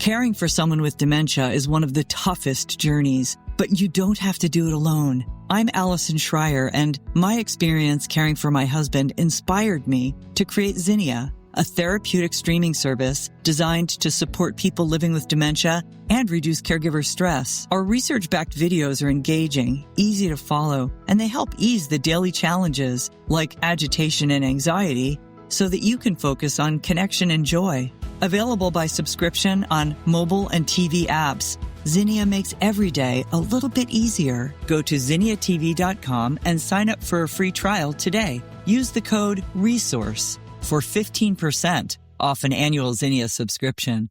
Caring for someone with dementia is one of the toughest journeys, but you don't have to do it alone. I'm Allison Schreier, and my experience caring for my husband inspired me to create Zinnia, a therapeutic streaming service designed to support people living with dementia and reduce caregiver stress. Our research-backed videos are engaging, easy to follow, and they help ease the daily challenges like agitation and anxiety so that you can focus on connection and joy. Available by subscription on mobile and TV apps, Zinnia makes every day a little bit easier. Go to zinniatv.com and sign up for a free trial today. Use the code RESOURCE for 15% off an annual Zinnia subscription.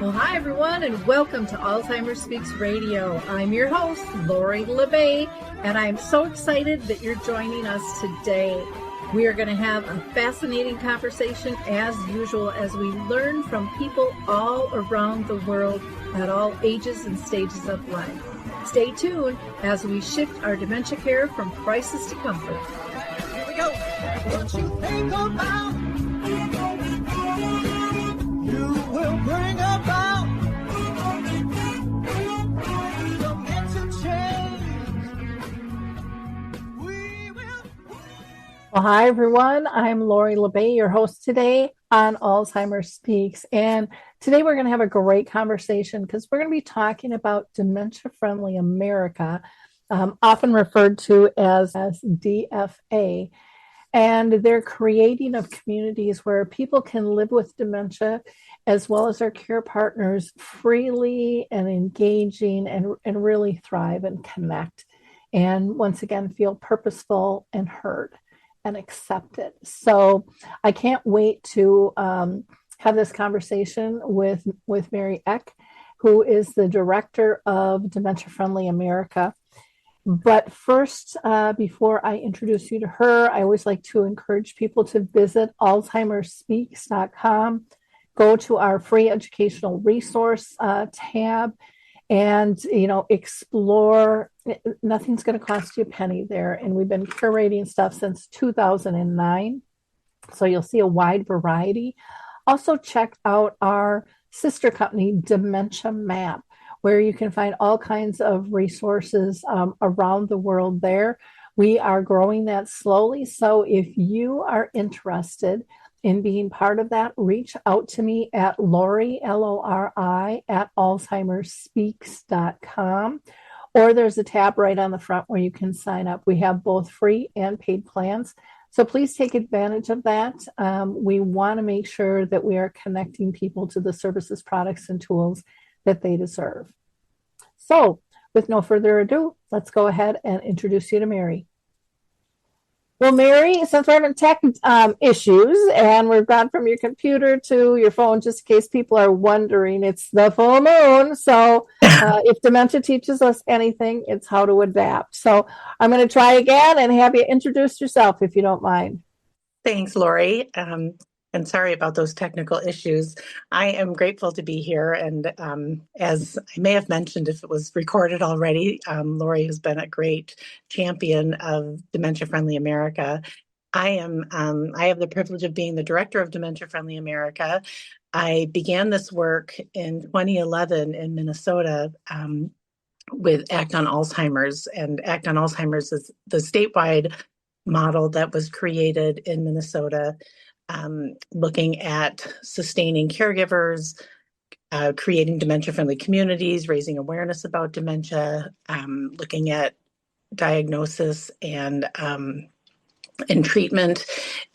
Well, hi, everyone, and welcome to Alzheimer Speaks Radio. I'm your host, Lori LeBay, and I'm so excited that you're joining us today. We are going to have a fascinating conversation, as usual, as we learn from people all around the world at all ages and stages of life. Stay tuned as we shift our dementia care from crisis to comfort. Here we go. What you think about, you will bring about dementia change. We will. Well, hi, everyone. I'm Lori LeBay, your host today on Alzheimer Speaks. And today we're going to have a great conversation because we're going to be talking about Dementia Friendly America, often referred to as DFA. And they're creating of communities where people can live with dementia as well as their care partners freely and engaging and really thrive and connect. And once again, feel purposeful and heard and accepted. So I can't wait to have this conversation with Mary Eck, who is the director of Dementia Friendly America. But first, before I introduce you to her, I always like to encourage people to visit alzheimerspeaks.com, go to our free educational resource tab, and, explore. Nothing's going to cost you a penny there. And we've been curating stuff since 2009. So you'll see a wide variety. Also check out our sister company, Dementia Map, where you can find all kinds of resources around the world there. We are growing that slowly. So if you are interested in being part of that, reach out to me at Lori, Lori, at alzheimerspeaks.com. Or there's a tab right on the front where you can sign up. We have both free and paid plans. So please take advantage of that. We want to make sure that we are connecting people to the services, products, and tools that they deserve. So with no further ado, let's go ahead and introduce you to Mary. Well, Mary, since we're having tech issues and we've gone from your computer to your phone, just in case people are wondering, it's the full moon. So if dementia teaches us anything, it's how to adapt. So I'm going to try again and have you introduce yourself, if you don't mind. Thanks, Lori. And sorry about those technical issues. I am grateful to be here. And as I may have mentioned, if it was recorded already, Lori has been a great champion of Dementia Friendly America. I have the privilege of being the director of Dementia Friendly America. I began this work in 2011 in Minnesota with Act on Alzheimer's. And Act on Alzheimer's is the statewide model that was created in Minnesota, looking at sustaining caregivers, creating dementia-friendly communities, raising awareness about dementia, looking at diagnosis and treatment,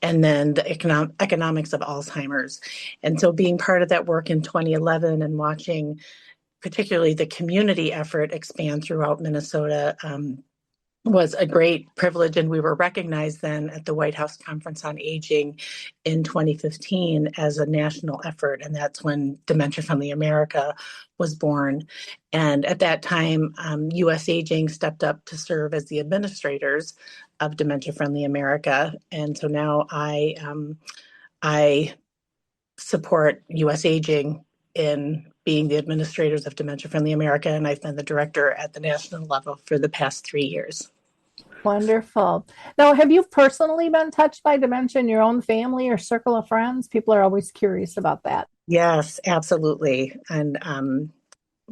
and then the economics of Alzheimer's. And so being part of that work in 2011 and watching particularly the community effort expand throughout Minnesota was a great privilege. And we were recognized then at the White House Conference on Aging in 2015 as a national effort. And that's when Dementia Friendly America was born. And at that time, US Aging stepped up to serve as the administrators of Dementia Friendly America. And so now I support US Aging in being the administrators of Dementia Friendly America, and I've been the director at the national level for the past 3 years. Wonderful. Now, have you personally been touched by dementia in your own family or circle of friends? People are always curious about that. Yes, absolutely. And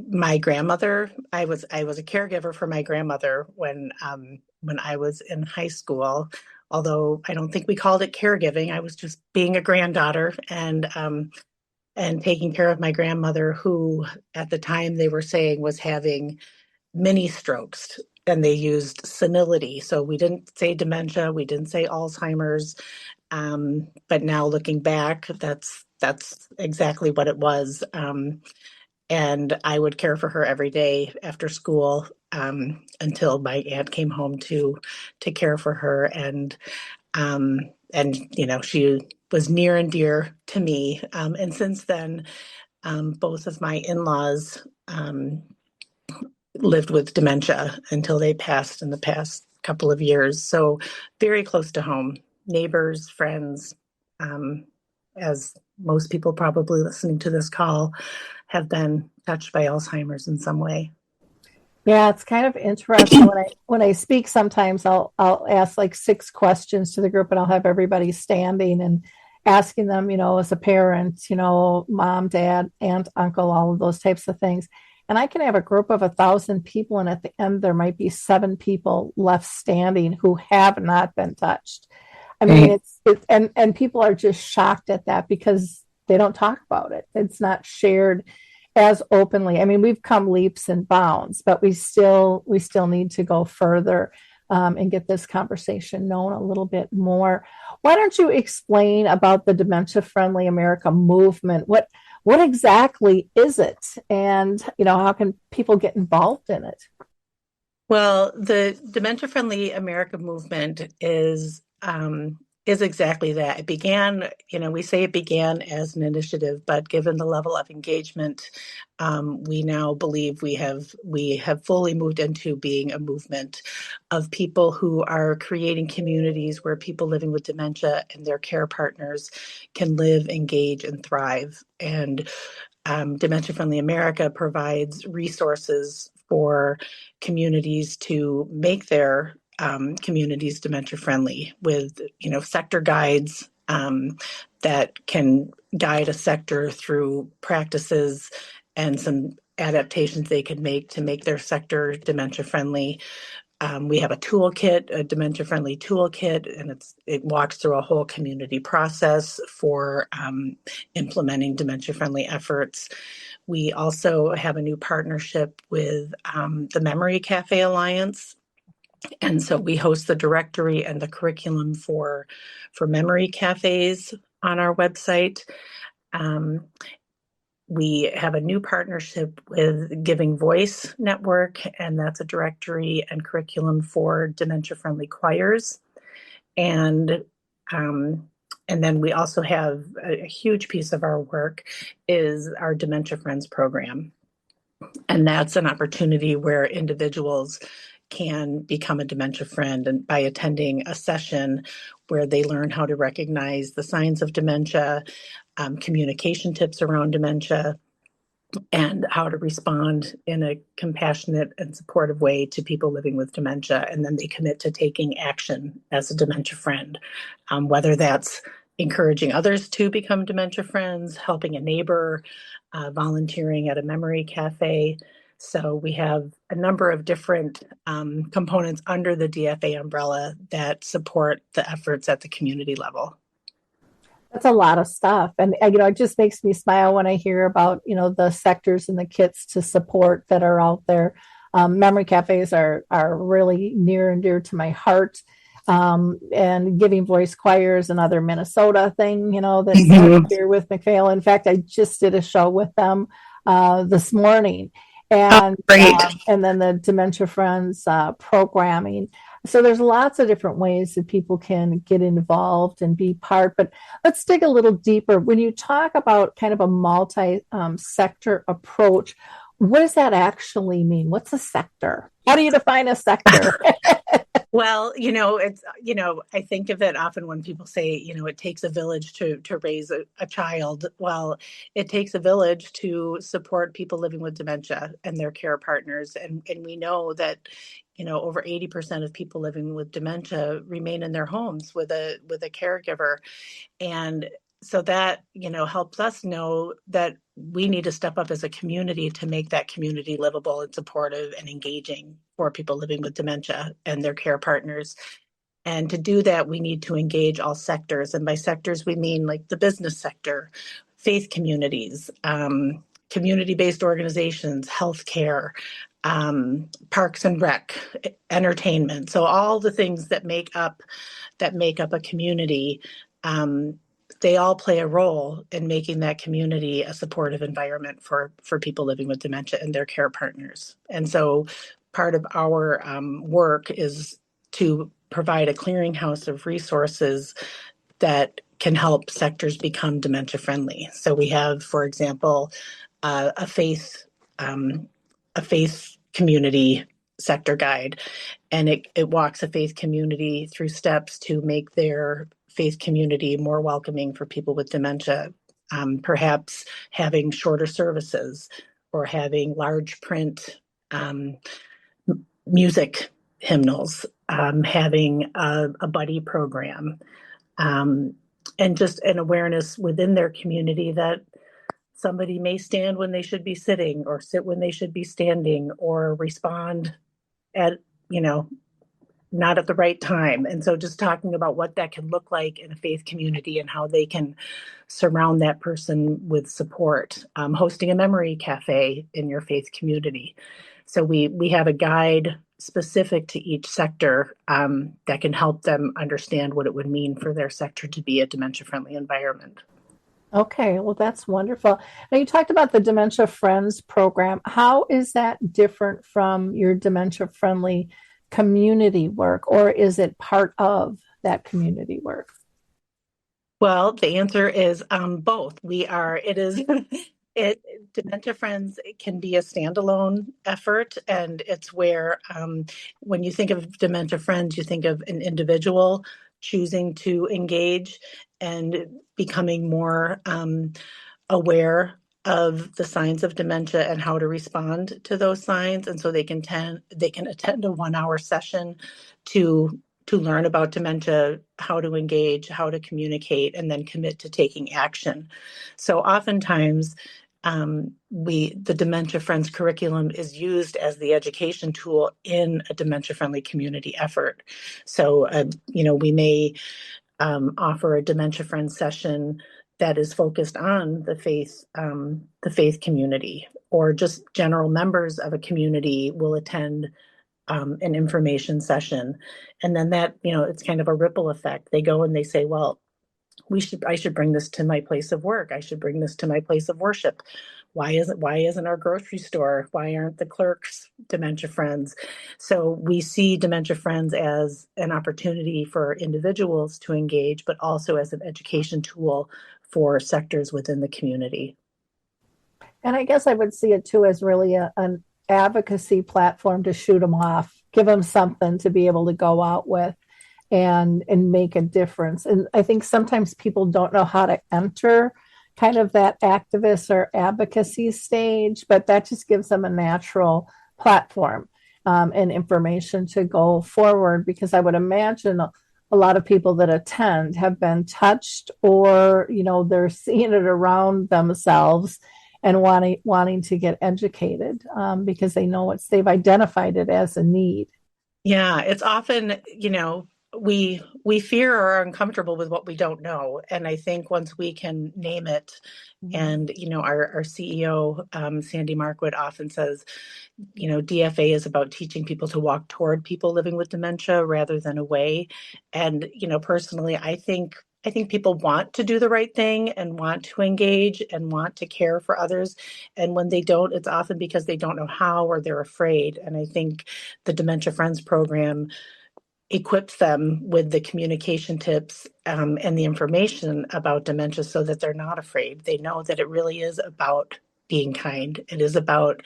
my grandmother, I was a caregiver for my grandmother when I was in high school. Although I don't think we called it caregiving, I was just being a granddaughter and taking care of my grandmother, who at the time they were saying was having mini strokes, and they used senility. So we didn't say dementia, we didn't say Alzheimer's, but now looking back, that's exactly what it was. And I would care for her every day after school, until my aunt came home to care for her, um, and she was near and dear to me. And since then, both of my in-laws lived with dementia until they passed in the past couple of years. So very close to home, neighbors, friends, um, as most people probably listening to this call have been touched by Alzheimer's in some way. Yeah, it's kind of interesting when I speak. Sometimes I'll ask like 6 questions to the group, and I'll have everybody standing and asking them, as a parent, mom, dad, aunt, uncle, all of those types of things. And I can have a group of 1,000 people, and at the end there might be 7 people left standing who have not been touched. I mean, and people are just shocked at that because they don't talk about it. It's not shared as openly. I mean, we've come leaps and bounds, but we still need to go further, and get this conversation known a little bit more. Why don't you explain about the Dementia Friendly America movement? What exactly is it, and how can people get involved in it? Well, the Dementia Friendly America movement is exactly that. It began, we say it began as an initiative, but given the level of engagement, we now believe we have fully moved into being a movement of people who are creating communities where people living with dementia and their care partners can live, engage, and thrive. And Dementia Friendly America provides resources for communities to make their communities dementia friendly with, sector guides that can guide a sector through practices and some adaptations they can make to make their sector dementia friendly. We have a toolkit, a dementia-friendly toolkit, and it walks through a whole community process for implementing dementia-friendly efforts. We also have a new partnership with the Memory Café Alliance, and so we host the directory and the curriculum for memory cafes on our website. Um, we have a new partnership with Giving Voice Network, and that's a directory and curriculum for dementia-friendly choirs. And and then we also have a huge piece of our work is our Dementia Friends program. And that's an opportunity where individuals can become a dementia friend, and by attending a session where they learn how to recognize the signs of dementia, communication tips around dementia, and how to respond in a compassionate and supportive way to people living with dementia. And then they commit to taking action as a dementia friend, whether that's encouraging others to become dementia friends, helping a neighbor, volunteering at a memory cafe. So we have a number of different components under the DFA umbrella that support the efforts at the community level. That's a lot of stuff. And, it just makes me smile when I hear about, the sectors and the kits to support that are out there. Memory cafes are really near and dear to my heart. And Giving Voice Choirs, another Minnesota thing, that's here with McPhail. In fact, I just did a show with them this morning. And and then the Dementia Friends programming. So there's lots of different ways that people can get involved and be part. But let's dig a little deeper. When you talk about kind of a multi-sector approach, what does that actually mean? What's a sector? How do you define a sector? Well, it's, I think of it often when people say, it takes a village to raise a child. Well, it takes a village to support people living with dementia and their care partners. And we know that over 80% of people living with dementia remain in their homes with a caregiver. And so that, helps us know that we need to step up as a community to make that community livable and supportive and engaging for people living with dementia and their care partners. And to do that, we need to engage all sectors. And by sectors, we mean like the business sector, faith communities, community-based organizations, healthcare, parks and rec, entertainment. So all the things that make up a community, they all play a role in making that community a supportive environment for people living with dementia and their care partners. And so part of our work is to provide a clearinghouse of resources that can help sectors become dementia friendly. So we have, for example, a faith community sector guide, and it walks a faith community through steps to make their faith community more welcoming for people with dementia, perhaps having shorter services or having large print music hymnals, having a buddy program, and just an awareness within their community that somebody may stand when they should be sitting or sit when they should be standing or respond at, not at the right time. And so just talking about what that can look like in a faith community and how they can surround that person with support, hosting a memory cafe in your faith community. So we have a guide specific to each sector that can help them understand what it would mean for their sector to be a dementia-friendly environment. Okay, well, that's wonderful. Now, you talked about the Dementia Friends program. How is that different from your dementia-friendly community work, or is it part of that community work? Well, the answer is both. Dementia Friends can be a standalone effort, and it's where when you think of Dementia Friends, you think of an individual choosing to engage and becoming more aware of the signs of dementia and how to respond to those signs. And so they can attend a 1-hour session to learn about dementia, how to engage, how to communicate, and then commit to taking action. So oftentimes, the Dementia Friends curriculum is used as the education tool in a dementia-friendly community effort. So, we may offer a Dementia Friends session that is focused on the faith community, or just general members of a community will attend an information session, and then that it's kind of a ripple effect. They go and they say, well, I should bring this to my place of work. I should bring this to my place of worship. Why isn't our grocery store? Why aren't the clerks Dementia Friends? So we see Dementia Friends as an opportunity for individuals to engage, but also as an education tool for sectors within the community. And I guess I would see it too as really an advocacy platform to shoot them off, give them something to be able to go out with and make a difference. And I think sometimes people don't know how to enter kind of that activist or advocacy stage, but that just gives them a natural platform and information to go forward, because I would imagine a lot of people that attend have been touched, or they're seeing it around themselves and wanting to get educated because they know they've identified it as a need. Yeah, it's often, we fear or are uncomfortable with what we don't know. And I think once we can name it, and, our CEO, Sandy Markwood, often says, DFA is about teaching people to walk toward people living with dementia rather than away. And, personally, I think people want to do the right thing and want to engage and want to care for others. And when they don't, it's often because they don't know how or they're afraid. And I think the Dementia Friends program equips them with the communication tips and the information about dementia so that they're not afraid. They know that it really is about being kind. It is about,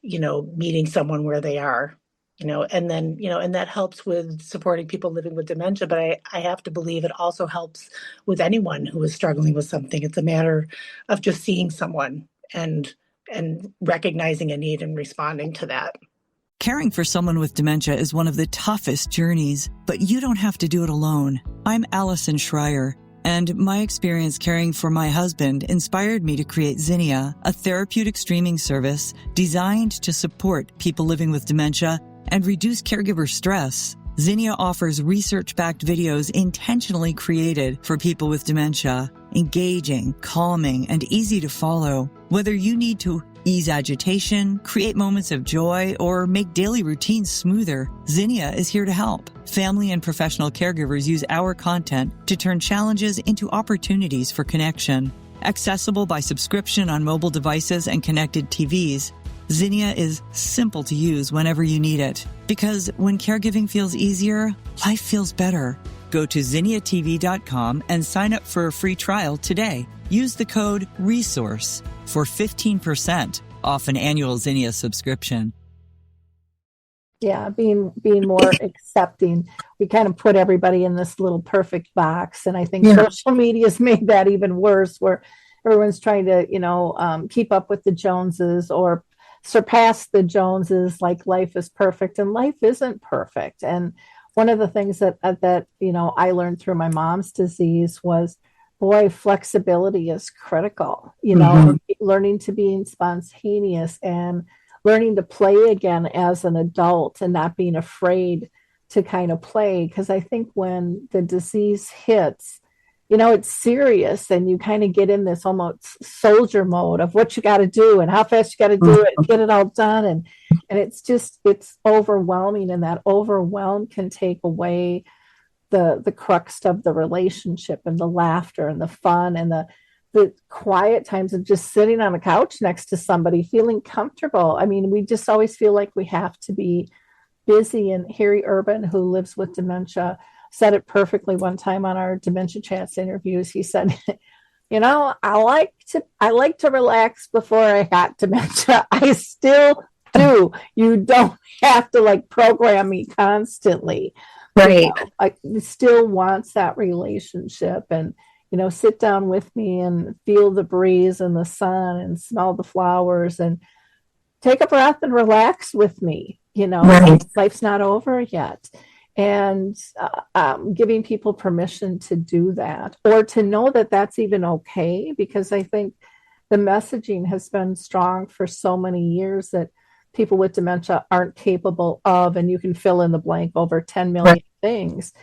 meeting someone where they are. And then, and that helps with supporting people living with dementia. But I have to believe it also helps with anyone who is struggling with something. It's a matter of just seeing someone and recognizing a need and responding to that. Caring for someone with dementia is one of the toughest journeys, but you don't have to do it alone. I'm Allison Schreier, and my experience caring for my husband inspired me to create Zinnia, a therapeutic streaming service designed to support people living with dementia and reduce caregiver stress. Zinnia offers research-backed videos intentionally created for people with dementia, engaging, calming, and easy to follow. Whether you need to ease agitation, create moments of joy, or make daily routines smoother, Zinnia is here to help. Family and professional caregivers use our content to turn challenges into opportunities for connection. Accessible by subscription on mobile devices and connected TVs, Zinnia is simple to use whenever you need it. Because when caregiving feels easier, life feels better. Go to zinniatv.com and sign up for a free trial today. Use the code RESOURCE for 15% off an annual Zinnia subscription. Yeah, being more accepting. We kind of put everybody in this little perfect box, and I think social media has made that even worse, where everyone's trying to, keep up with the Joneses or surpass the Joneses, like life is perfect, and life isn't perfect. And one of the things that I learned through my mom's disease was, boy, flexibility is critical. Learning to be spontaneous and learning to play again as an adult and not being afraid to kind of play. Because I think when the disease hits, it's serious, and you kind of get in this almost soldier mode of what you got to do and how fast you got to do it and get it all done. And it's overwhelming, and that overwhelm can take away the crux of the relationship and the laughter and the fun and the quiet times of just sitting on a couch next to somebody, feeling comfortable. I mean, we just always feel like we have to be busy. And Harry Urban, who lives with dementia, said it perfectly one time on our Dementia Chats interviews. He said, I like to relax before I got dementia. I still do. You don't have to program me constantly. Right. I still wants that relationship, and sit down with me and feel the breeze and the sun and smell the flowers and take a breath and relax with me. Right. Life's not over yet. And giving people permission to do that, or to know that that's even okay, because I think the messaging has been strong for so many years that people with dementia aren't capable of, and you can fill in the blank, over 10 million things.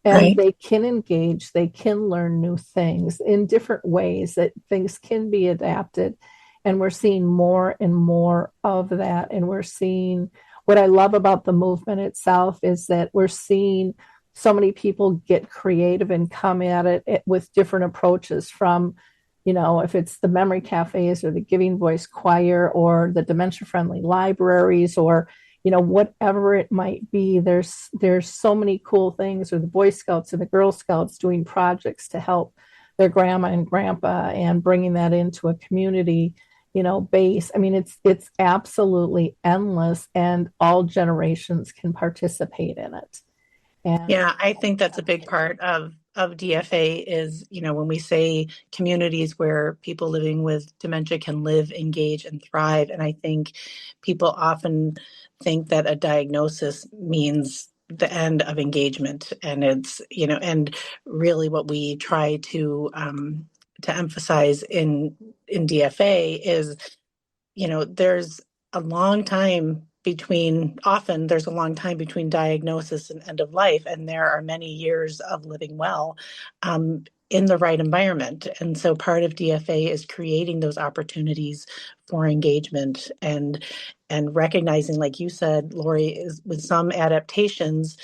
And they can engage, they can learn new things in different ways, that things can be adapted. And we're seeing more and more of that. And we're seeing, what I love about the movement itself is that we're seeing so many people get creative and come at it with different approaches, from, if it's the memory cafes or the Giving Voice Choir or the Dementia Friendly Libraries, or, whatever it might be. There's so many cool things, or the Boy Scouts and the Girl Scouts doing projects to help their grandma and grandpa and bringing that into a community base. I mean, it's absolutely endless, and all generations can participate in it. And I think that's a big part of DFA is, when we say communities where people living with dementia can live, engage, and thrive. And I think people often think that a diagnosis means the end of engagement. And it's, and really what we try to emphasize in DFA is, there's a long time between diagnosis and end of life, and there are many years of living well in the right environment. And so part of DFA is creating those opportunities for engagement and recognizing, like you said, Lori, is with some adaptations,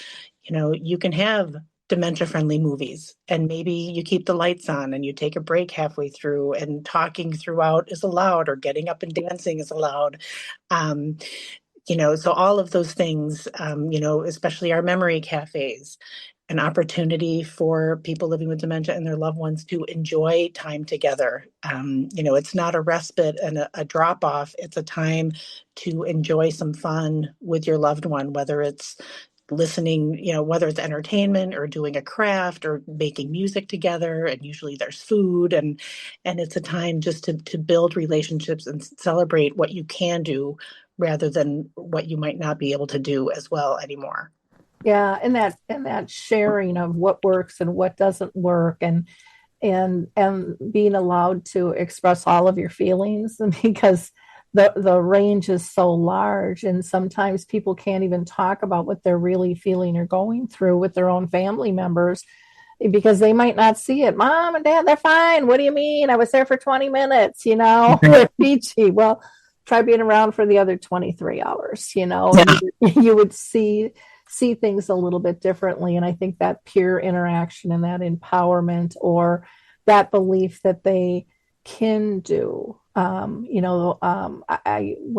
you can have dementia-friendly movies, and maybe you keep the lights on and you take a break halfway through, and talking throughout is allowed, or getting up and dancing is allowed. So all of those things, especially our memory cafes, an opportunity for people living with dementia and their loved ones to enjoy time together. It's not a respite and a drop off. It's a time to enjoy some fun with your loved one, whether it's listening, whether it's entertainment or doing a craft or making music together. And usually there's food, and it's a time just to build relationships and celebrate what you can do rather than what you might not be able to do as well anymore. Yeah, and that sharing of what works and what doesn't work, and being allowed to express all of your feelings, because the range is so large, and sometimes people can't even talk about what they're really feeling or going through with their own family members because they might not see it. Mom and Dad, they're fine. What do you mean? I was there for 20 minutes, they're peachy. Well, try being around for the other 23 hours, and you would see things a little bit differently. And I think that peer interaction and that empowerment, or that belief that they can do. When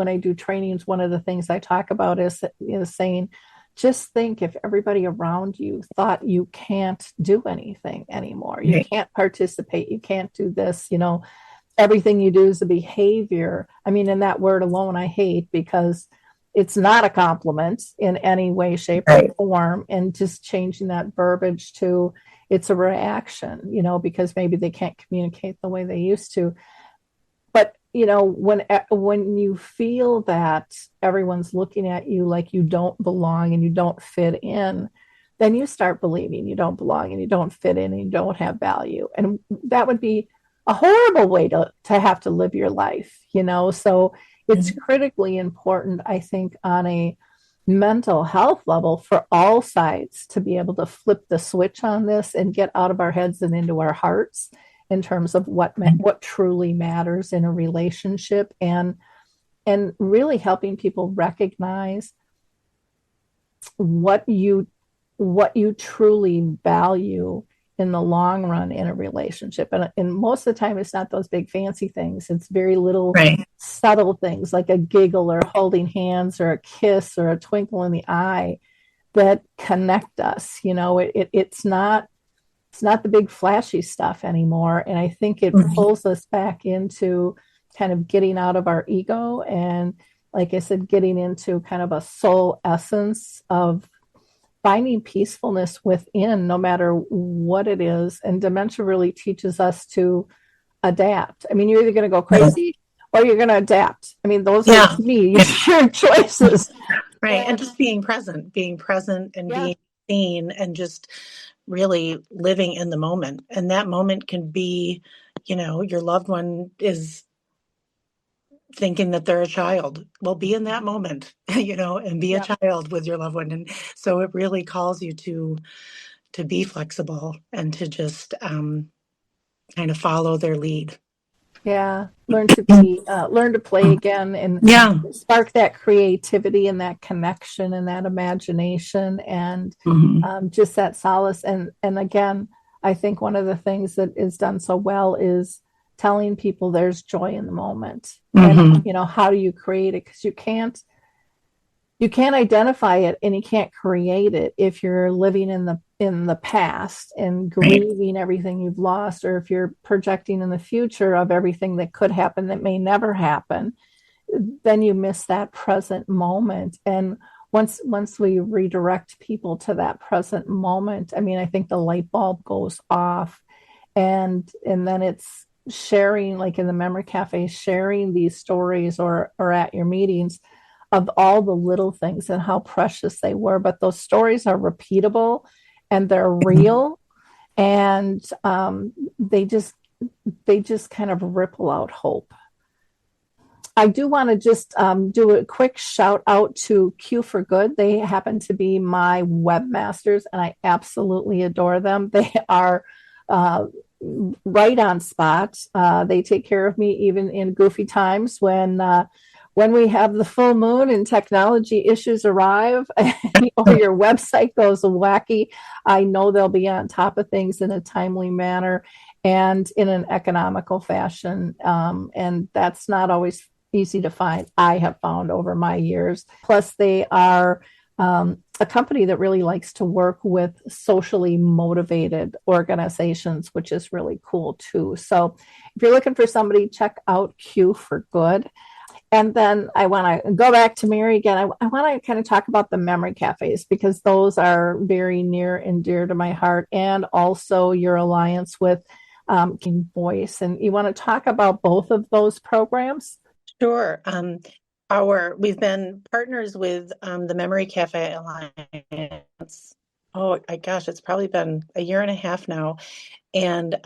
I do trainings, one of the things I talk about is saying, just think if everybody around you thought you can't do anything anymore, you can't participate, you can't do this, everything you do is a behavior. I mean, and that word alone I hate, because it's not a compliment in any way, shape, or form. And just changing that verbiage to it's a reaction, because maybe they can't communicate the way they used to. But, when you feel that everyone's looking at you like you don't belong and you don't fit in, then you start believing you don't belong and you don't fit in and you don't have value. And that would be a horrible way to have to live your life, So it's critically important, I think, on a mental health level for all sides to be able to flip the switch on this and get out of our heads and into our hearts in terms of what truly matters in a relationship, and really helping people recognize what you truly value in the long run in a relationship. And most of the time, it's not those big fancy things. It's very little subtle things like a giggle or holding hands or a kiss or a twinkle in the eye that connect us. It's not the big flashy stuff anymore. And I think it pulls us back into kind of getting out of our ego. And like I said, getting into kind of a soul essence of finding peacefulness within, no matter what it is. And dementia really teaches us to adapt. I mean, you're either going to go crazy or you're going to adapt. I mean, those are, to me, your choices. Right. And just being present and being seen, and just really living in the moment. And that moment can be, your loved one is thinking that they're a child. Well, be in that moment, and be a child with your loved one. And so it really calls you to be flexible and to just kind of follow their lead. Yeah, learn to play again, and spark that creativity and that connection and that imagination, and just that solace. And again, I think one of the things that is done so well is telling people there's joy in the moment. And how do you create it? Because you can't identify it and you can't create it if you're living in the past and grieving everything you've lost, or if you're projecting in the future of everything that could happen that may never happen. Then you miss that present moment. And once we redirect people to that present moment, I mean, I think the light bulb goes off, and then it's sharing, like in the Memory Cafe, sharing these stories or at your meetings of all the little things and how precious they were. But those stories are repeatable and they're real, and they just kind of ripple out hope. I do want to just do a quick shout out to Q for Good. They happen to be my webmasters, and I absolutely adore them. They are right on spot. They take care of me even in goofy times when we have the full moon and technology issues arrive or your website goes wacky. I know they'll be on top of things in a timely manner and in an economical fashion. And that's not always easy to find, I have found over my years. Plus, they are a company that really likes to work with socially motivated organizations, which is really cool too. So if you're looking for somebody, check out Q for Good. And then I want to go back to Mary again. I want to kind of talk about the memory cafes, because those are very near and dear to my heart, and also your alliance with King Voice. And you want to talk about both of those programs? Sure. We've been partners with the Memory Cafe Alliance. Oh, my gosh, it's probably been a year and a half now. And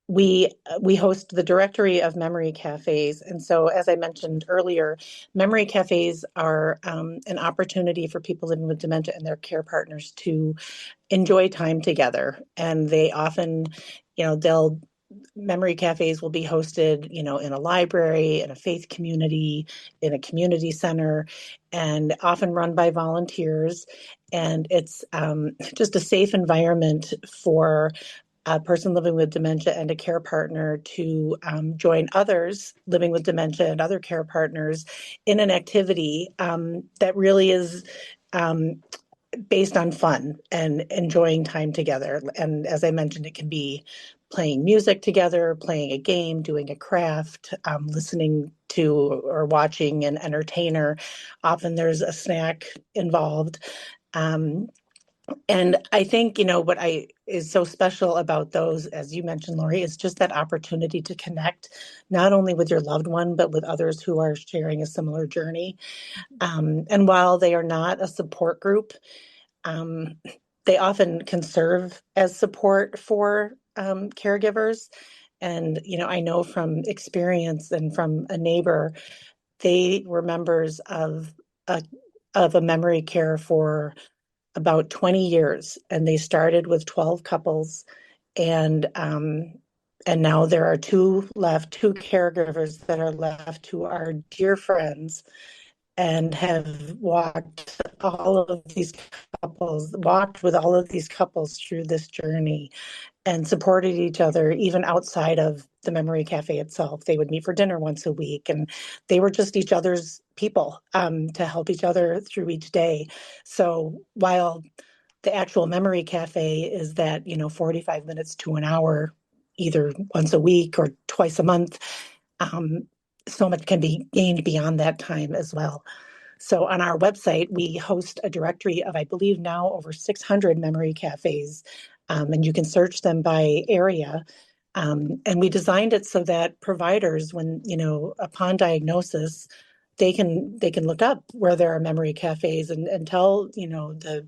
we host the directory of memory cafes. And so, as I mentioned earlier, memory cafes are an opportunity for people living with dementia and their care partners to enjoy time together. And they often, they'll memory cafes will be hosted, in a library, in a faith community, in a community center, and often run by volunteers. And it's just a safe environment for a person living with dementia and a care partner to join others living with dementia and other care partners in an activity that really is based on fun and enjoying time together. And as I mentioned, it can be playing music together, playing a game, doing a craft, listening to or watching an entertainer. Often there's a snack involved. And I think, what is so special about those, as you mentioned, Lori, is just that opportunity to connect not only with your loved one, but with others who are sharing a similar journey. And while they are not a support group, they often can serve as support for caregivers. And, I know from experience and from a neighbor, they were members of a memory care for about 20 years, and they started with 12 couples, and now there are two caregivers that are left who are dear friends and have walked with all of these couples through this journey and supported each other even outside of the memory cafe itself. They would meet for dinner once a week, and they were just each other's people to help each other through each day. So while the actual memory cafe is that 45 minutes to an hour, either once a week or twice a month, so much can be gained beyond that time as well. So on our website, we host a directory of, I believe now, over 600 memory cafes, and you can search them by area. And we designed it so that providers, when, upon diagnosis, they can look up where there are memory cafes and tell, the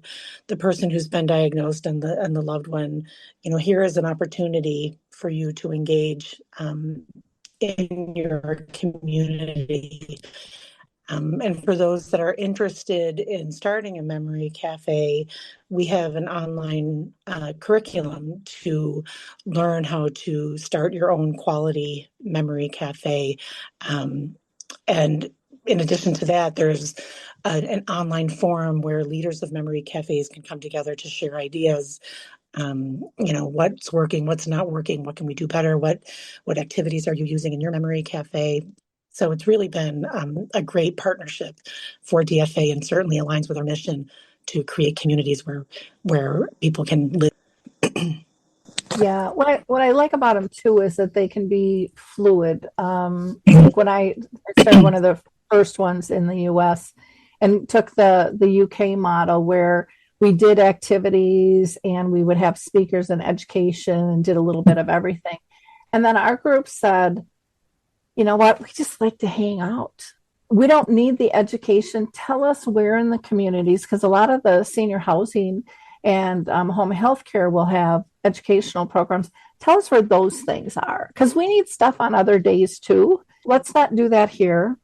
person who's been diagnosed and the loved one, here is an opportunity for you to engage in your community. And for those that are interested in starting a memory cafe, we have an online curriculum to learn how to start your own quality memory cafe. And in addition to that, there's an online forum where leaders of memory cafes can come together to share ideas. What's working, what's not working, what can we do better, what activities are you using in your memory cafe? So it's really been a great partnership for DFA, and certainly aligns with our mission to create communities where people can live. Yeah, what I like about them too is that they can be fluid. Like when I started one of the first ones in the U.S. and took the UK model where we did activities and we would have speakers and education and did a little bit of everything. And then our group said, you know what, we just like to hang out. We don't need the education. Tell us where in the communities, because a lot of the senior housing and home health care will have educational programs. Tell us where those things are, because we need stuff on other days too. Let's not do that here.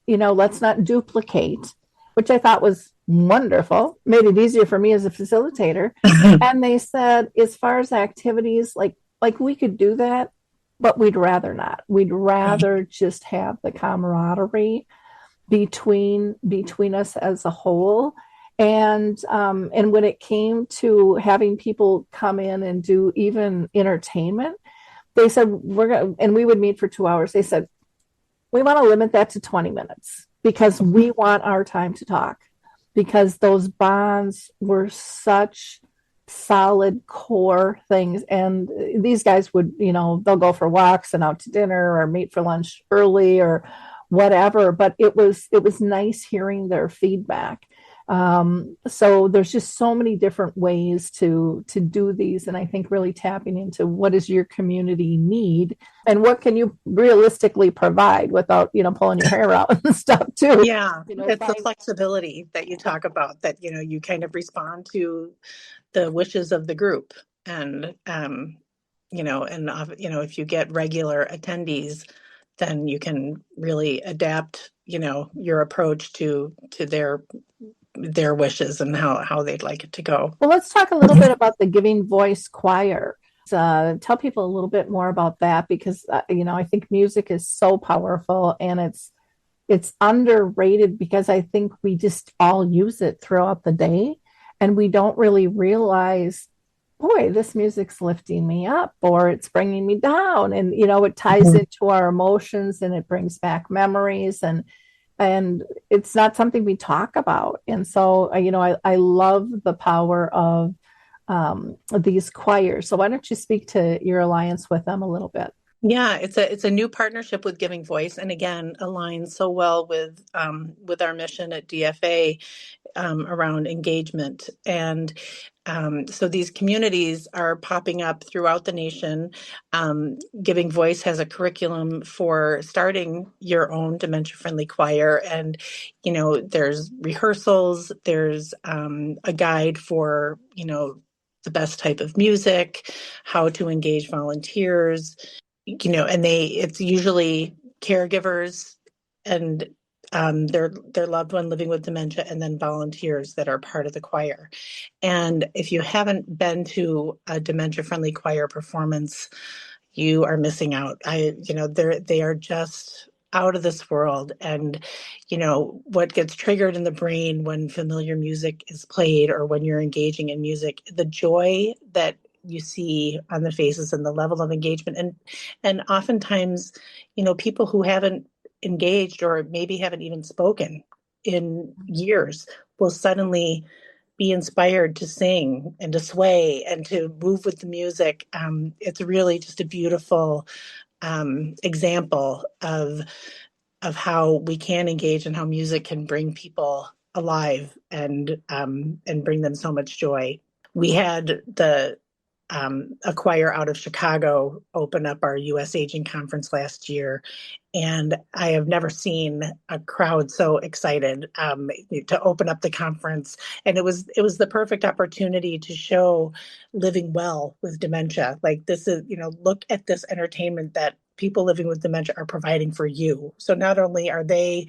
Let's not duplicate, which I thought was wonderful. Made it easier for me as a facilitator. And they said, as far as activities, like we could do that, but we'd rather not. We'd rather just have the camaraderie between us as a whole. And when it came to having people come in and do even entertainment, they said, and we would meet for 2 hours. They said, we want to limit that to 20 minutes because we want our time to talk, because those bonds were such solid core things. And these guys would, they'll go for walks and out to dinner or meet for lunch early or whatever. But it was nice hearing their feedback. So there's just so many different ways to do these, and I think really tapping into what does your community need and what can you realistically provide without pulling your hair out and stuff too. Yeah, it's the flexibility that you talk about, that you kind of respond to the wishes of the group, and if you get regular attendees, then you can really adapt your approach to their wishes and how they'd like it to go. Well, let's talk a little bit about the Giving Voice Choir. Tell people a little bit more about that, because I think music is so powerful, and it's underrated because I think we just all use it throughout the day, and we don't really realize, boy, this music's lifting me up or it's bringing me down, and it ties into our emotions and it brings back memories, and it's not something we talk about. And so, I love the power of these choirs. So why don't you speak to your alliance with them a little bit? Yeah, it's a new partnership with Giving Voice, and again, aligns so well with our mission at DFA around engagement. And so these communities are popping up throughout the nation. Giving Voice has a curriculum for starting your own dementia-friendly choir, and there's rehearsals. There's a guide for the best type of music, how to engage volunteers. And it's usually caregivers and their loved one living with dementia, and then volunteers that are part of the choir. And if you haven't been to a dementia-friendly choir performance, you are missing out. They are just out of this world. And what gets triggered in the brain when familiar music is played, or when you're engaging in music, the joy that you see on the faces and the level of engagement, and oftentimes people who haven't engaged or maybe haven't even spoken in years will suddenly be inspired to sing and to sway and to move with the music. It's really just a beautiful example of how we can engage and how music can bring people alive and bring them so much joy. We had a choir out of Chicago open up our U.S. Aging Conference last year, and I have never seen a crowd so excited to open up the conference. And it was the perfect opportunity to show living well with dementia. Like, this is, look at this entertainment that people living with dementia are providing for you. So not only are they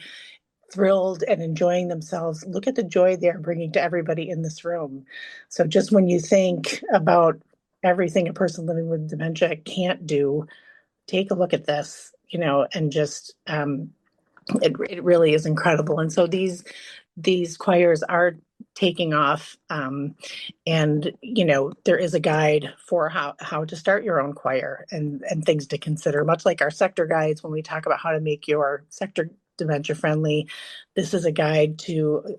thrilled and enjoying themselves, look at the joy they're bringing to everybody in this room. So just when you think about everything a person living with dementia can't do, take a look at this, and just it really is incredible. And so these choirs are taking off, and there is a guide for how to start your own choir and things to consider, much like our sector guides. When we talk about how to make your sector dementia friendly, this is a guide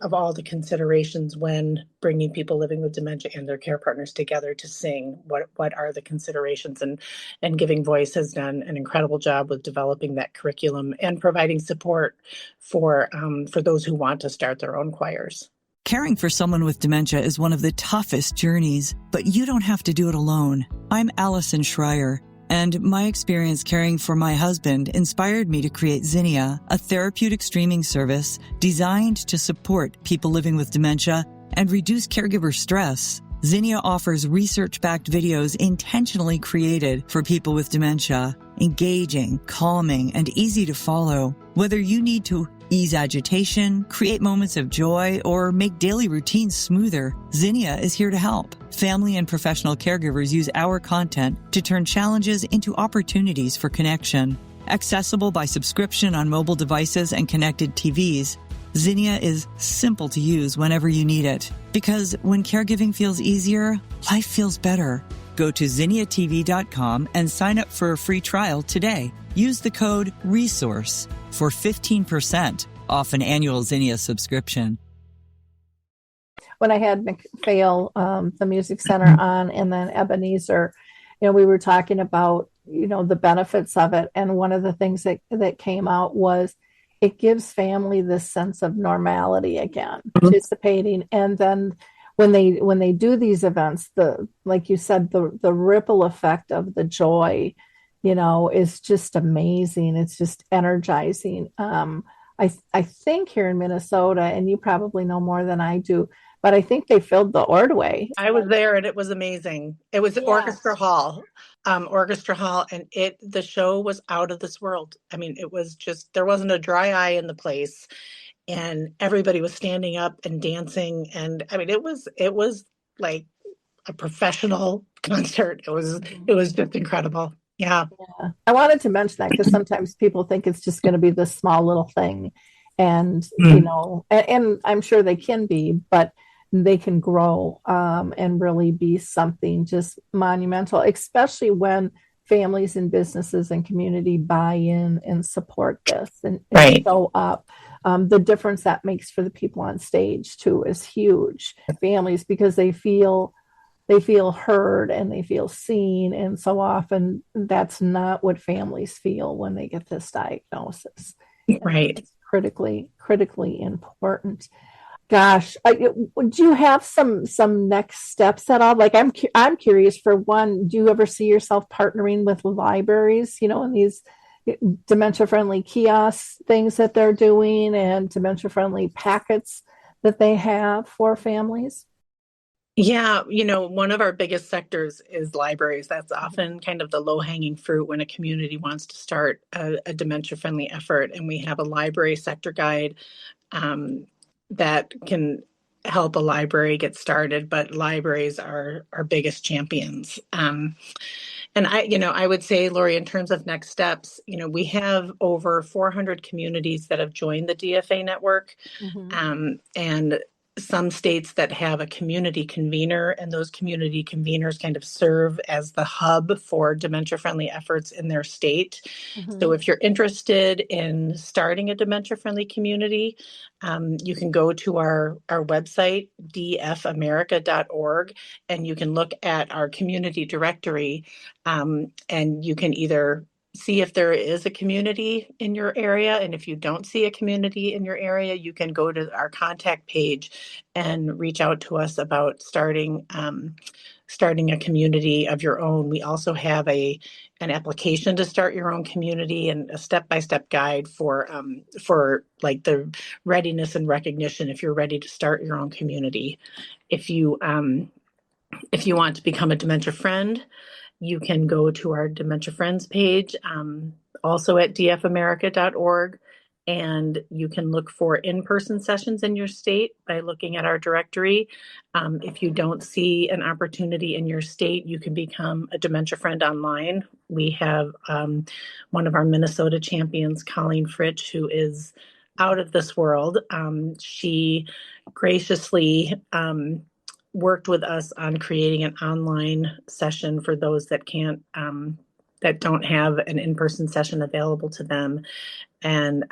of all the considerations when bringing people living with dementia and their care partners together to sing. What are the considerations? And Giving Voice has done an incredible job with developing that curriculum and providing support for those who want to start their own choirs. Caring for someone with dementia is one of the toughest journeys, but you don't have to do it alone. I'm Allison Schreier, and my experience caring for my husband inspired me to create Zinnia, a therapeutic streaming service designed to support people living with dementia and reduce caregiver stress. Zinnia offers research-backed videos intentionally created for people with dementia, engaging, calming, and easy to follow. Whether you need to ease agitation, create moments of joy, or make daily routines smoother, Zinnia is here to help. Family and professional caregivers use our content to turn challenges into opportunities for connection. Accessible by subscription on mobile devices and connected TVs, Zinnia is simple to use whenever you need it. Because when caregiving feels easier, life feels better. Go to zinniatv.com and sign up for a free trial today. Use the code RESOURCE for 15% off an annual Zinnia subscription. When I had McPhail, the Music Center on, and then Ebenezer, we were talking about, the benefits of it. And one of the things that came out was it gives family this sense of normality again, participating. And then when they do these events, like you said, the ripple effect of the joy, is just amazing. It's just energizing. I think here in Minnesota, and you probably know more than I do, but I think they filled the Ordway. I was there and it was amazing. It was Yes. Orchestra Hall, and the show was out of this world. I mean, it was just, there wasn't a dry eye in the place, and everybody was standing up and dancing. And I mean, it was like a professional concert. It was just incredible. Yeah. I wanted to mention that because sometimes people think it's just going to be this small little thing. And, and I'm sure they can be, but they can grow and really be something just monumental, especially when families and businesses and community buy in and support this and show up. The difference that makes for the people on stage too is huge. Families, because they feel heard and they feel seen, and so often that's not what families feel when they get this diagnosis. Right. It's critically important. Gosh, would you have some next steps at all? Like I'm curious, for one, do you ever see yourself partnering with libraries, in these dementia friendly kiosks things that they're doing and dementia friendly packets that they have for families? Yeah, one of our biggest sectors is libraries. That's often kind of the low-hanging fruit when a community wants to start a dementia-friendly effort. And we have a library sector guide that can help a library get started, but libraries are our biggest champions. And I would say, Lori, in terms of next steps, we have over 400 communities that have joined the DFA network. And some states that have a community convener, and those community conveners kind of serve as the hub for dementia-friendly efforts in their state. So if you're interested in starting a dementia-friendly community, you can go to our website, dfamerica.org, and you can look at our community directory, and you can either see if there is a community in your area. And if you don't see a community in your area, you can go to our contact page and reach out to us about starting a community of your own. We also have an application to start your own community and a step-by-step guide for like the readiness and recognition if you're ready to start your own community. If you want to become a dementia friend, you can go to our Dementia Friends page, also at dfamerica.org, and you can look for in-person sessions in your state by looking at our directory. If you don't see an opportunity in your state, you can become a dementia friend online. We have one of our Minnesota champions, Colleen Fritsch, who is out of this world. She graciously worked with us on creating an online session for those that can't, that don't have an in-person session available to them. And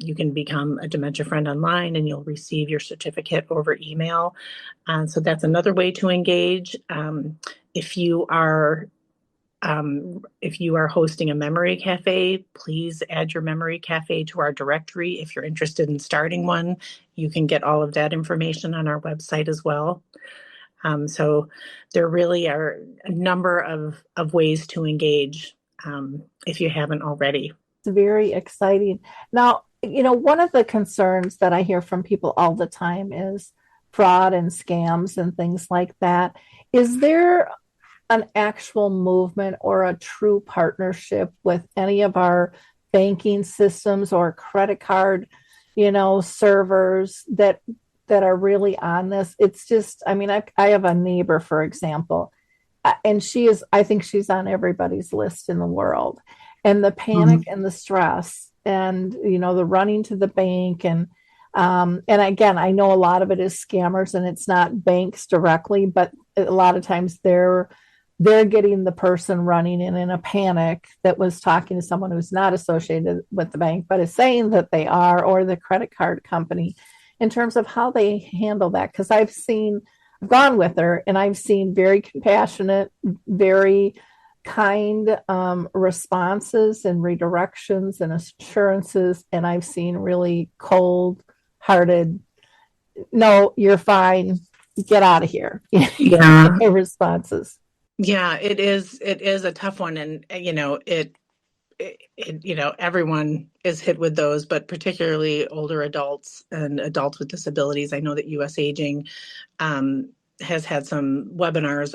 you can become a dementia friend online, and you'll receive your certificate over email. So that's another way to engage. If you are hosting a memory cafe, please add your memory cafe to our directory. If you're interested in starting one, you can get all of that information on our website as well. So there really are a number of ways to engage if you haven't already. It's very exciting. Now, one of the concerns that I hear from people all the time is fraud and scams and things like that. Is there an actual movement or a true partnership with any of our banking systems or credit card, servers that are really on this? It's just, I have a neighbor, for example, and I think she's on everybody's list in the world. And the panic and the stress and, the running to the bank. And again, I know a lot of it is scammers and it's not banks directly, but a lot of times they're getting the person running in a panic that was talking to someone who's not associated with the bank, but is saying that they are, or the credit card company, in terms of how they handle that. Because I've gone with her and I've seen very compassionate, very kind responses and redirections and assurances, and I've seen really cold-hearted, no, you're fine, get out of here. Yeah. Responses. Yeah, it is. It is a tough one, and everyone is hit with those, but particularly older adults and adults with disabilities. I know that U.S. Aging has had some webinars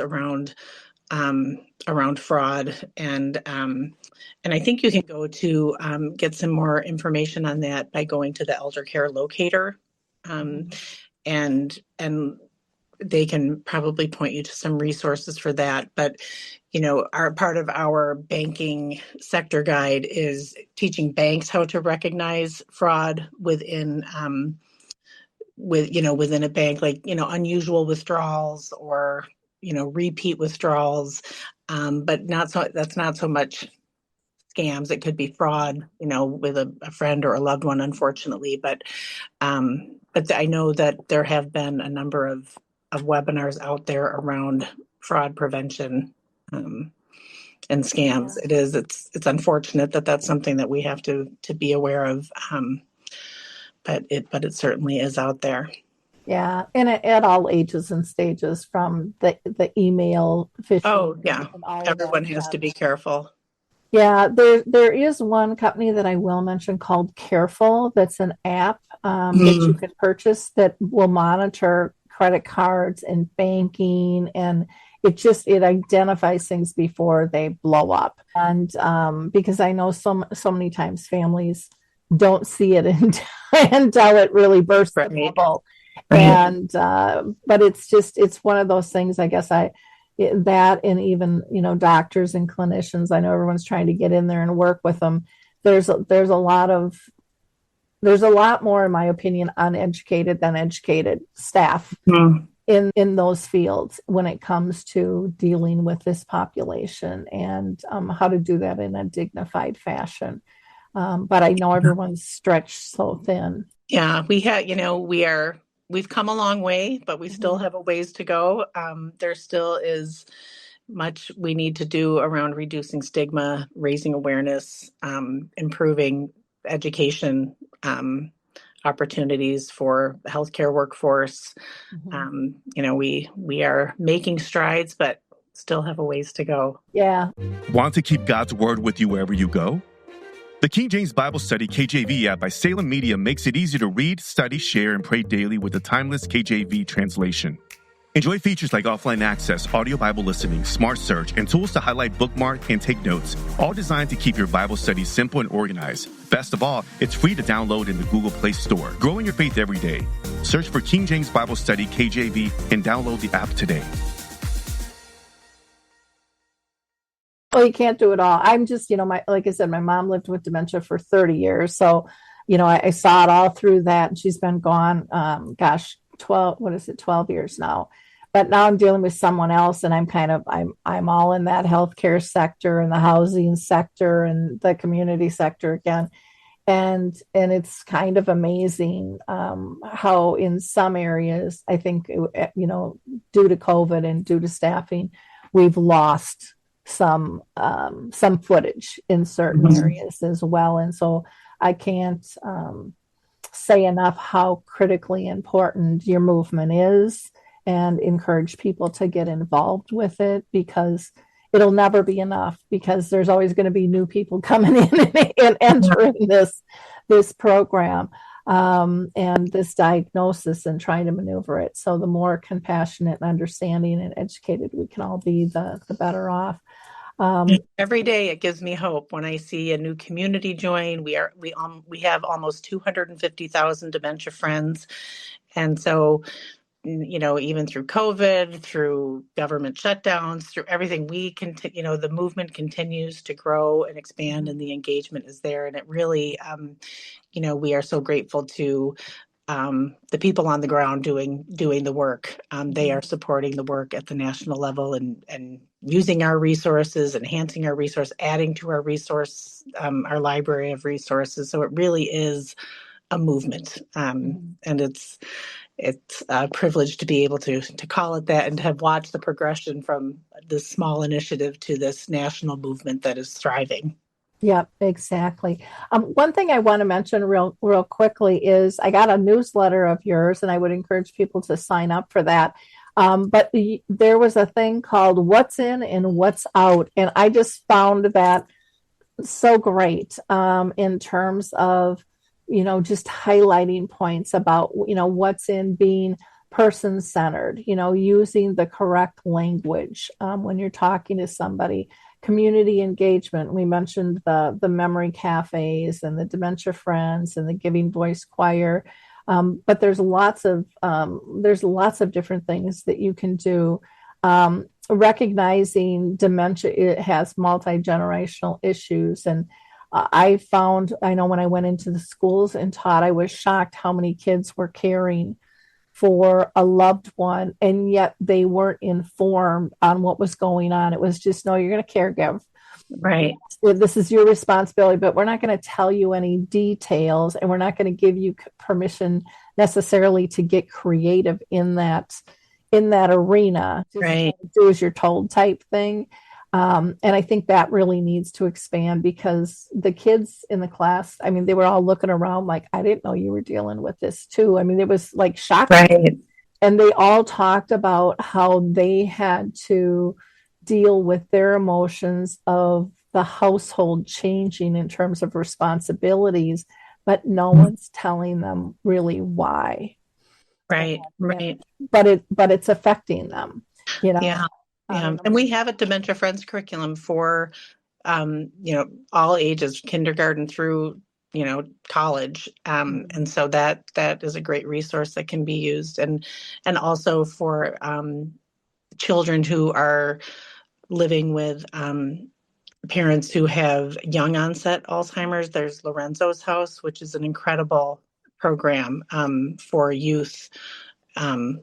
around fraud, and I think you can go to get some more information on that by going to the Elder Care Locator, and they can probably point you to some resources for that. But our part of our banking sector guide is teaching banks how to recognize fraud within within a bank, like unusual withdrawals or repeat withdrawals, but that's not so much scams. It could be fraud, with a friend or a loved one, unfortunately. But I know that there have been a number of webinars out there around fraud prevention and scams. Yeah. It's unfortunate that that's something that we have to be aware of, but it certainly is out there. Yeah, and at all ages and stages, from the email phishing. Oh yeah, everyone has to be careful. Yeah, there is one company that I will mention called Careful. That's an app that you can purchase that will monitor credit cards and banking, and it identifies things before they blow up. And because I know so many times families don't see it until it really bursts the bubble. And but it's one of those things, I guess, that, and even doctors and clinicians, I know everyone's trying to get in there and work with them. There's a lot more, in my opinion, uneducated than educated staff in those fields when it comes to dealing with this population, and how to do that in a dignified fashion. But I know everyone's stretched so thin. Yeah, we've come a long way, but we still have a ways to go. There still is much we need to do around reducing stigma, raising awareness, improving education opportunities for the healthcare workforce. We are making strides, but still have a ways to go. Yeah. Want to keep God's word with you wherever you go? The King James Bible Study KJV app by Salem Media makes it easy to read, study, share, and pray daily with the timeless KJV translation. Enjoy features like offline access, audio Bible listening, smart search, and tools to highlight, bookmark, and take notes, all designed to keep your Bible study simple and organized. Best of all, it's free to download in the Google Play Store. Grow in your faith every day. Search for King James Bible Study KJV and download the app today. Well, you can't do it all. I'm just, like I said, my mom lived with dementia for 30 years. So, I saw it all through that. And she's been gone, 12 years now. But now I'm dealing with someone else, and I'm all in that healthcare sector and the housing sector and the community sector again. And it's kind of amazing how in some areas, I think, due to COVID and due to staffing, we've lost some footage in certain areas as well. And so I can't say enough how critically important your movement is, and encourage people to get involved with it, because it'll never be enough, because there's always going to be new people coming in and entering this program and this diagnosis and trying to maneuver it. So the more compassionate and understanding and educated we can all be, the better off. Every day it gives me hope when I see a new community join. We have almost 250,000 dementia friends, and so even through COVID, through government shutdowns, through everything, the movement continues to grow and expand, and the engagement is there, and it really, we are so grateful to the people on the ground doing the work. They are supporting the work at the national level and using our resources, enhancing our resource, adding to our resource, our library of resources. So it really is a movement, and it's a privilege to be able to call it that and to have watched the progression from this small initiative to this national movement that is thriving. Yep, exactly. One thing I want to mention real quickly is I got a newsletter of yours, and I would encourage people to sign up for that. But there was a thing called What's In and What's Out, and I just found that so great in terms of, just highlighting points about, what's in being person-centered, using the correct language when you're talking to somebody. Community engagement. We mentioned the memory cafes and the Dementia Friends and the Giving Voice Choir, but there's lots of different things that you can do. Recognizing dementia, it has multi-generational issues, and I know when I went into the schools and taught, I was shocked how many kids were caring for a loved one, and yet they weren't informed on what was going on. It was just, no, you're going to caregive. Right. This is your responsibility, but we're not going to tell you any details, and we're not going to give you permission necessarily to get creative in that arena. Just right. Do as you're told type thing. And I think that really needs to expand, because the kids in the class, I mean, they were all looking around like, I didn't know you were dealing with this too. I mean, it was like shocking. Right. And they all talked about how they had to deal with their emotions of the household changing in terms of responsibilities, but no one's telling them really why. Right. Right. But it's affecting them, Yeah. And we have a Dementia Friends curriculum for, all ages, kindergarten through, college. And so that is a great resource that can be used. And also for children who are living with parents who have young onset Alzheimer's. There's Lorenzo's House, which is an incredible program for youth who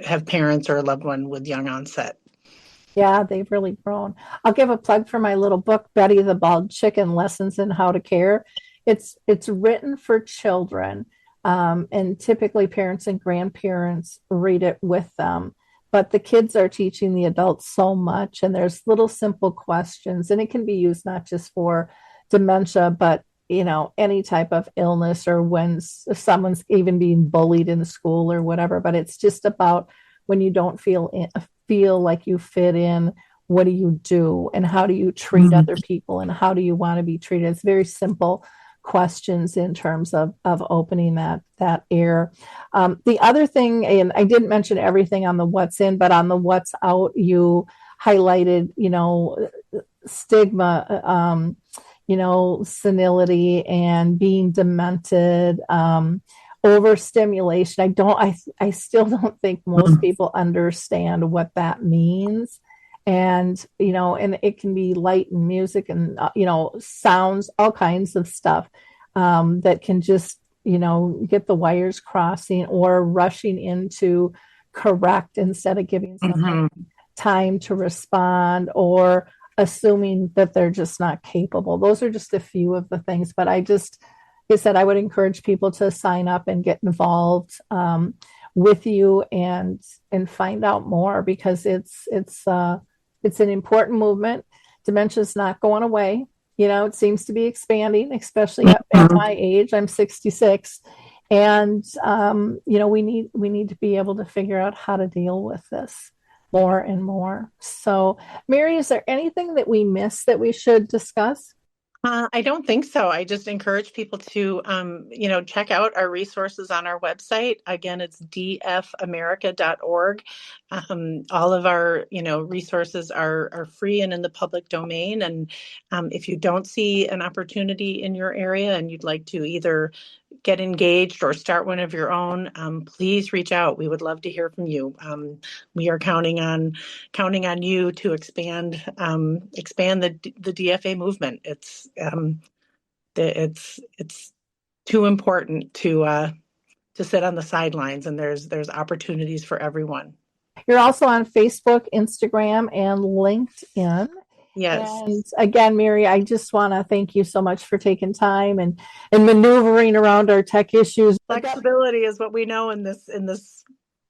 have parents or a loved one with young onset. Yeah, they've really grown. I'll give a plug for my little book, Betty the Bald Chicken: Lessons in How to Care. It's written for children, and typically parents and grandparents read it with them. But the kids are teaching the adults so much, and there's little simple questions, and it can be used not just for dementia, but any type of illness, or when someone's even being bullied in school or whatever. But it's just about when you don't feel like you fit in, what do you do, and how do you treat other people, and how do you want to be treated? It's very simple questions in terms of opening that air. The other thing, and I didn't mention everything on the what's in, but on the what's out, you highlighted, stigma, senility and being demented, overstimulation. I still don't think most people understand what that means. And, and it can be light and music and, sounds, all kinds of stuff that can just, get the wires crossing, or rushing into correct instead of giving someone time to respond, or assuming that they're just not capable. Those are just a few of the things, but I said I would encourage people to sign up and get involved with you and find out more, because it's an important movement. Dementia is not going away. It seems to be expanding, especially at my age. I'm 66, and we need to be able to figure out how to deal with this more and more. So, Mary, is there anything that we missed that we should discuss? I don't think so. I just encourage people to, check out our resources on our website. Again, it's dfamerica.org. All of our, resources are free and in the public domain. And if you don't see an opportunity in your area and you'd like to either get engaged or start one of your own, please reach out. We would love to hear from you. We are counting on you to expand the DFA movement. It's too important to sit on the sidelines, and there's opportunities for everyone. You're also on Facebook, Instagram, and LinkedIn. Yes. And again, Mary, I just want to thank you so much for taking time and maneuvering around our tech issues. Flexibility is what we know in this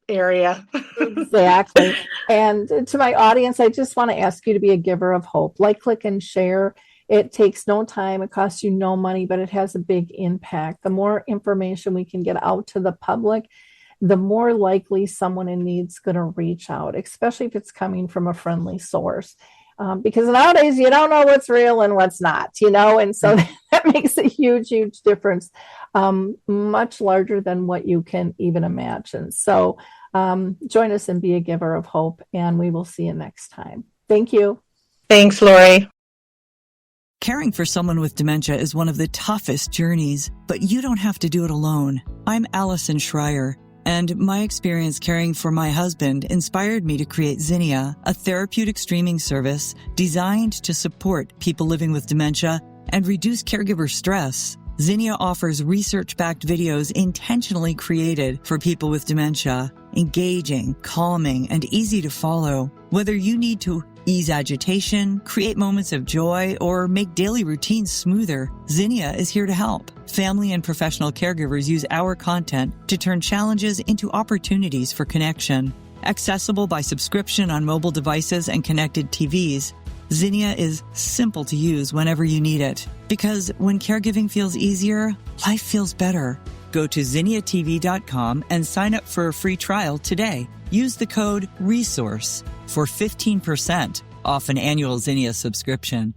area. Exactly. And to my audience, I just want to ask you to be a giver of hope. Like, click, and share. It takes no time. It costs you no money, but it has a big impact. The more information we can get out to the public, the more likely someone in need is going to reach out, especially if it's coming from a friendly source. Because nowadays you don't know what's real and what's not, and so that makes a huge, huge difference, much larger than what you can even imagine. So join us and be a giver of hope, and we will see you next time. Thank you. Thanks, Lori. Caring for someone with dementia is one of the toughest journeys, but you don't have to do it alone. I'm Allison Schreier, and my experience caring for my husband inspired me to create Zinnia, a therapeutic streaming service designed to support people living with dementia and reduce caregiver stress. Zinnia offers research-backed videos intentionally created for people with dementia, engaging, calming, and easy to follow. Whether you need to ease agitation, create moments of joy, or make daily routines smoother, Zinnia is here to help. Family and professional caregivers use our content to turn challenges into opportunities for connection. Accessible by subscription on mobile devices and connected TVs, Zinnia is simple to use whenever you need it. Because when caregiving feels easier, life feels better. Go to zinniatv.com and sign up for a free trial today. Use the code RESOURCE for 15% off an annual Zinnia subscription.